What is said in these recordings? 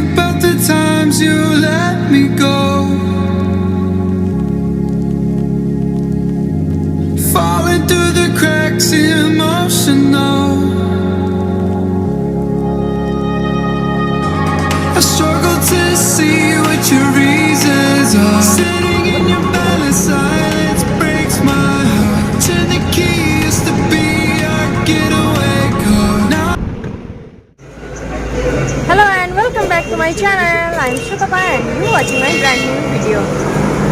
about the times you let me go, falling through the cracks, emotional. I struggle to see what your reasons are. Sitting in your balance, silence breaks my heart. Turn the key, used to be our getaway car. Now Hello and welcome back to my channel. I'm Shukapa and you're watching my brand new video.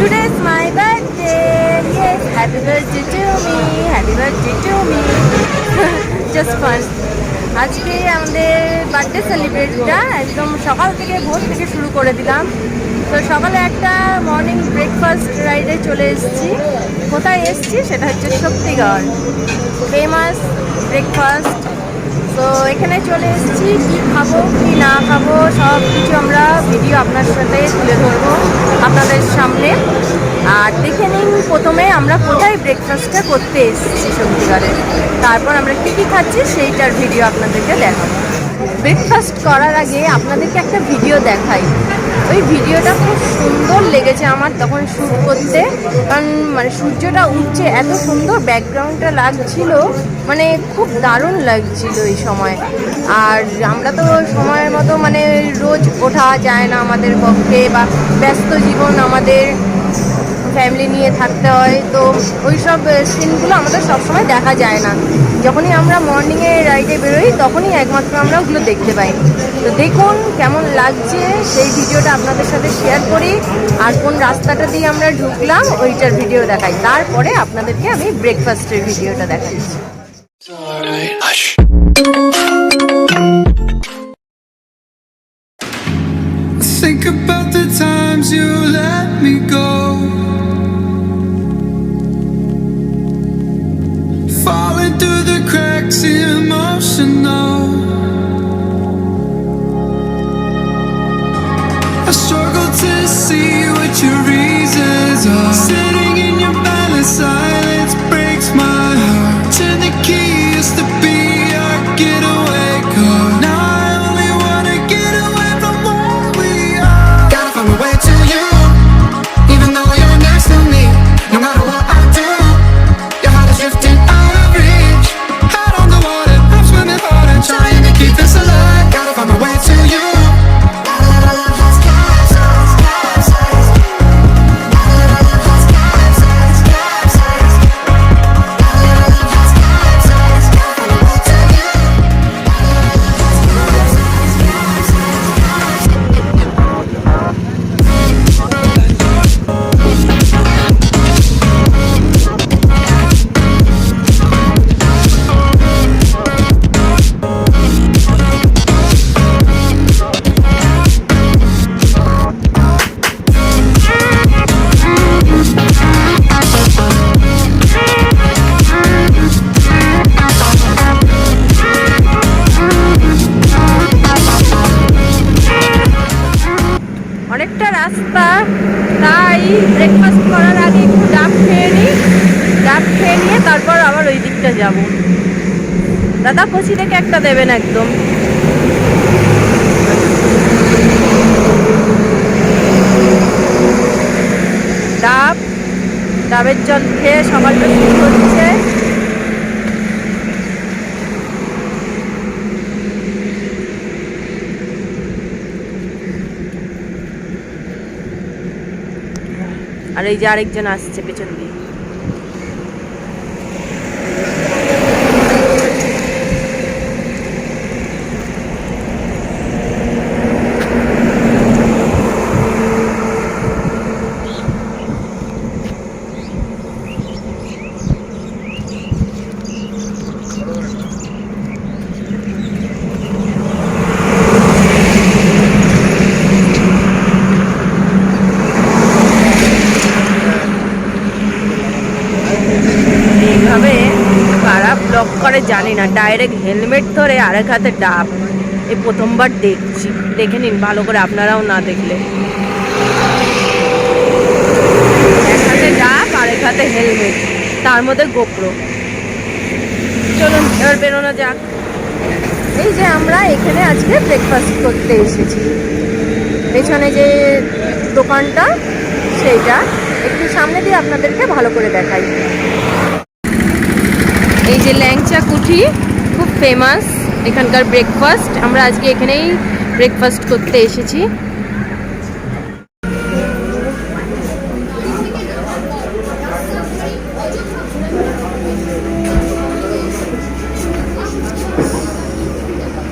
Today is my birthday. Yes, happy birthday to me. Happy birthday to me. Just fun. আজকে আমাদের birthday সেলিব্রেটটা একদম সকাল থেকে ভোর থেকে শুরু করে দিলাম। তো সকালে একটা মর্নিং ব্রেকফাস্ট রাইডে চলে এসেছি। কোথায় এসেছি সেটা হচ্ছে শক্তিগড়, ফেমাস ব্রেকফাস্ট। তো এখানে চলে এসেছি, কী খাবো কী না খাবো সব কিছু আমরা ভিডিও আপনার সাথে তুলে ধরবো আপনাদের সামনে। আর দেখে নিন প্রথমে আমরা কোথায় ব্রেকফাস্টটা করতে এসেছি শক্তিগড়ে, তারপর আমরা কী কী খাচ্ছি সেইটার ভিডিও আপনাদেরকে দেখাবো। ব্রেকফাস্ট করার আগে আপনাদেরকে একটা ভিডিও দেখাই। ওই ভিডিওটা খুব সুন্দর লেগেছে আমার তখন শ্যুট করতে, কারণ মানে সূর্যটা উঠছে, এত সুন্দর ব্যাকগ্রাউন্ডটা লাগছিল, মানে খুব দারুণ লাগছিল এই সময়। আর আমরা তো সময়ের মতো মানে রোজ ওঠা যায় না আমাদের পক্ষে, বা ব্যস্ত জীবন আমাদের, ফ্যামিলি নিয়ে থাকতে হয়, তো ওই সব সিনগুলো আমাদের সবসময় দেখা যায় না। যখনই আমরা মর্নিংয়ে রাইডে বেরোই তখনই একমাত্র আমরা ওগুলো দেখতে পাই। তো দেখুন কেমন লাগছে সেই ভিডিওটা আপনাদের সাথে শেয়ার করি, আর কোন রাস্তাটা দিয়ে আমরা ঢুকলাম ওইটার ভিডিও দেখাই, তারপরে আপনাদেরকে আমি ব্রেকফাস্টের ভিডিওটা দেখাচ্ছি। think about the times you let me go, falling through the cracks, emotional. I struggle to see what your reasons are. Sitting in your balance, silence breaks my heart. Turn the key, used to be our getaway car. Now I only wanna get away from where we are. Gotta find my way to you, even though you're next to me. No matter what I do, your heart is drifting out of reach. Head on the water, I'm swimming hard and trying to keep this alive. Gotta find my way to you. অনেকটা রাস্তা, তাই breakfast করার আগে একটু ডাব খেয়ে নিই, ডাব খেয়ে নিয়ে তারপর আবার ওই দিকটা যাব। দাদা কচি থেকে একটা দেবেন একদম। ডাবের জল খেয়ে সকালটা শুরু হচ্ছে। আর এই যে আরেকজন আসছে পেছন দিয়ে। ব্লক করে জানি না, ডাইরেক্ট হেলমেট ধরে আরেক হাতে ডাব, এই প্রথমবার দেখছি। দেখে নিন ভালো করে আপনারাও না দেখলে। এক হাতে ডাব আরেক হাতে হেলমেট, তার মধ্যে গোপ্রো। চলুন এবার বেরোনো যাক। এই যে আমরা এখানে আজকে ব্রেকফাস্ট করতে এসেছি, পেছনে যে দোকানটা সেইটা একটু সামনে দিয়ে আপনাদেরকে ভালো করে দেখাই। এই যে ল্যাংচা কুঠি খুব ফেমাস এখানকার ব্রেকফাস্ট। আমরা আজকে এখানেই ব্রেকফাস্ট করতে এসেছি।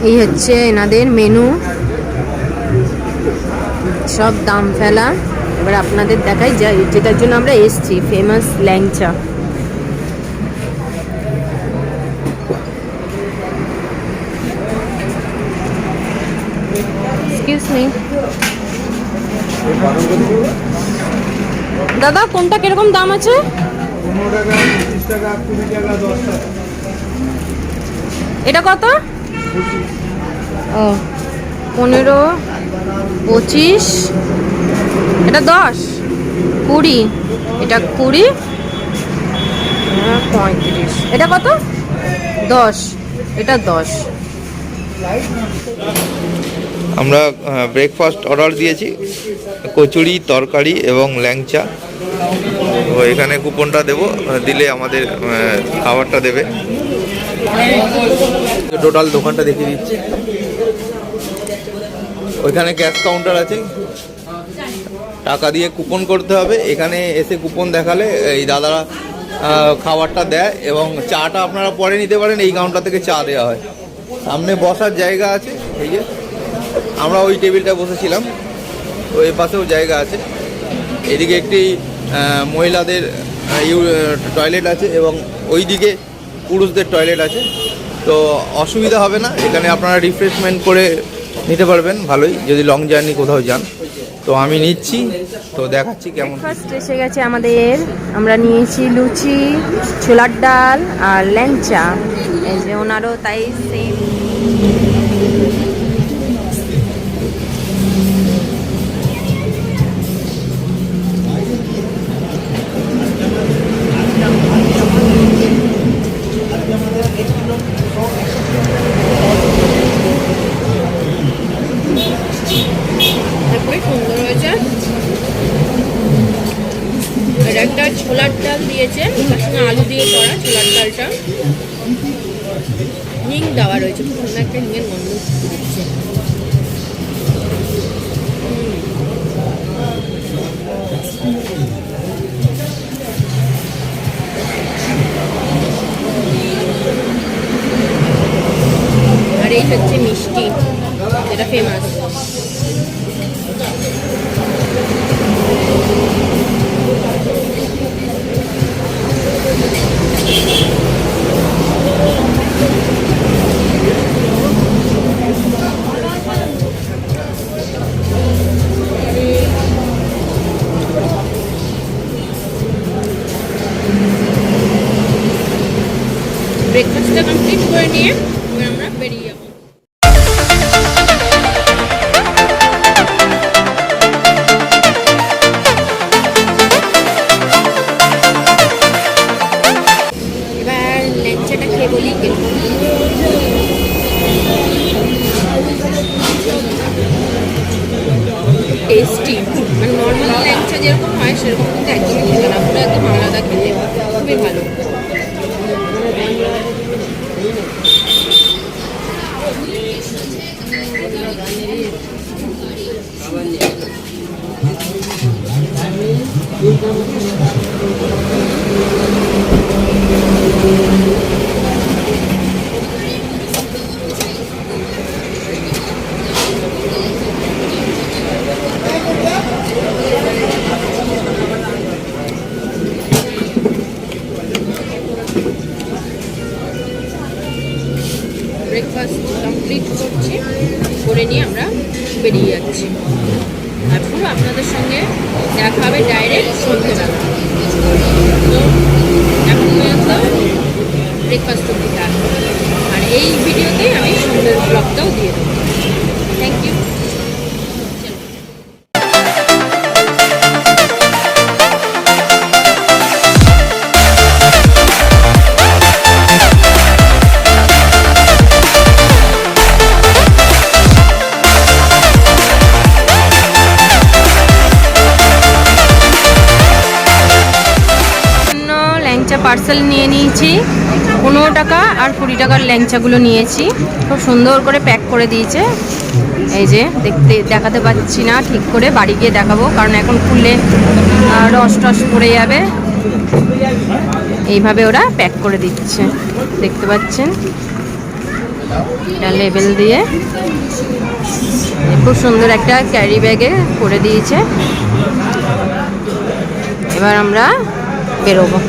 এই হচ্ছে এনাদের মেনু, সব দাম ফেলা। এবার আপনাদের দেখাই যাই যেটার জন্য আমরা এসেছি, ফেমাস ল্যাংচা। এক্সকিউজ মি দাদা, কোনটা কিরকম দাম আছে? 15 টাকা, 20 টাকা, 20 টাকা, 10 টাকা। এটা কত? ও 15, 25, এটা 10, 20, এটা 20, 35, এটা কত? 10, এটা 10। আমরা ব্রেকফাস্ট অর্ডার দিয়েছি, কচুরি, তরকারি এবং ল্যাংচা। তো এখানে কুপনটা দেবো, দিলে আমাদের খাবারটা দেবে। টোটাল দোকানটা দেখিয়ে দিচ্ছি। ওইখানে ক্যাশ কাউন্টার আছে, টাকা দিয়ে কুপন করতে হবে। এখানে এসে কুপন দেখালে এই দাদারা খাবারটা দেয় এবং চাটা আপনারা পরে নিতে পারেন। এই কাউন্টার থেকে চা দেওয়া হয়। সামনে বসার জায়গা আছে, এই যে আমরা ওই টেবিলটা বসেছিলাম, ওই পাশেও জায়গা আছে। এদিকে একটি মহিলাদের টয়লেট আছে এবং ওইদিকে পুরুষদের টয়লেট আছে। তো অসুবিধা হবে না, এখানে আপনারা রিফ্রেশমেন্ট করে নিতে পারবেন ভালোই, যদি লং জার্নি কোথাও যান। তো আমি নিচ্ছি, তো দেখাচ্ছি কেমন। ফার্স্ট এসে গেছে আমাদের, আমরা নিয়েছি লুচি, ছোলার ডাল আর ল্যাংচা। এই যে ওনারও তাই সেম। সুন্দর হয়েছে। এটা একটা ছোলার ডাল দিয়েছে, তার সঙ্গে আলু দিয়ে করা ছোলার ডালটা, হিং দেওয়া রয়েছে, খুব সুন্দর একটা হিঙের গন্ধ দিচ্ছে। আর এই হচ্ছে মিষ্টি, যেটা ফেমাস। ব্রেকফাস্টটা কমপ্লিট করে নিয়ে এবার আমরা বেরিয়ে যাবো। এবার ল্যাংচাটা খেয়ে বলি টেস্টি, মানে নর্মাল ল্যাংচা যেরকম হয় সেরকম কিন্তু একদমই খেতে না, পুরো একদম আলাদা খেতে, খুবই ভালো। ব্রেকফাস্ট কমপ্লিট করছি, করে নিয়ে আমরা বেরিয়ে যাচ্ছি। আর পুরো আপনাদের সঙ্গে দেখা হবে ডাইরেক্ট সন্ধ্যেবেলা। তো এখন পর্যন্ত ব্রেকফাস্ট করতে থাকবো, আর এই ভিডিওতেই আমি সন্ধ্যের ব্লগটাও দিয়ে দেবো। Thank you. পার্সেল নিয়ে নিয়েছি, 15 টাকা আর 20 টাকার ল্যাংচাগুলো নিয়েছি। খুব সুন্দর করে প্যাক করে দিয়েছে। এই যে দেখাতে পাচ্ছি না ঠিক করে, বাড়ি গিয়ে দেখাবো, কারণ এখন খুললে রস টস পড়ে যাবে। এইভাবে ওরা প্যাক করে দিচ্ছে, দেখতে পাচ্ছেন, এটা লেবেল দিয়ে খুব সুন্দর একটা ক্যারি ব্যাগে করে দিয়েছে। এবার আমরা বেরোবো।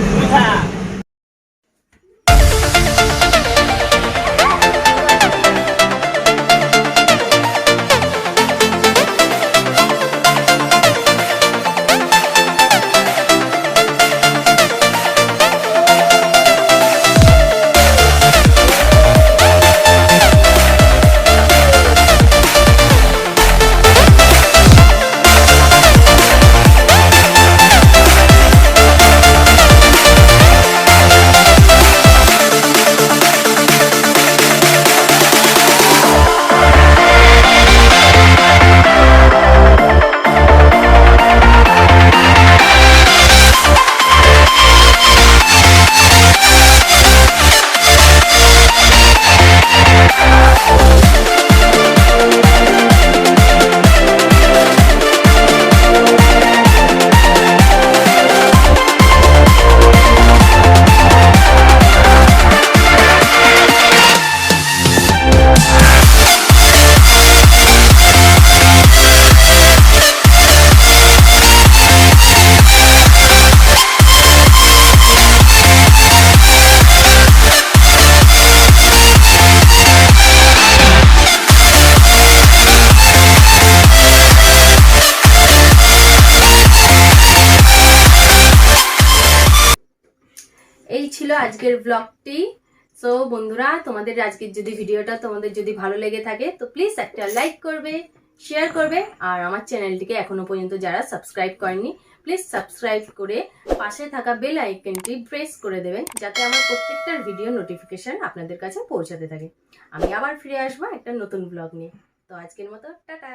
এই ছিল আজকের ব্লগটি। সো বন্ধুরা, তোমাদের আজকের যদি ভিডিওটা তোমাদের যদি ভালো লেগে থাকে তো প্লিজ একটা লাইক করবে, শেয়ার করবে, আর আমার চ্যানেলটিকে এখনো পর্যন্ত যারা সাবস্ক্রাইব করেননি প্লিজ সাবস্ক্রাইব করে পাশে থাকা বেল আইকনটি প্রেস করে দেবেন, যাতে আমার প্রত্যেকটা ভিডিও নোটিফিকেশন আপনাদের কাছে পৌঁছাতে থাকে। আমি আবার ফিরে আসবো একটা নতুন ব্লগ নিয়ে। তো আজকের মতো টাটা।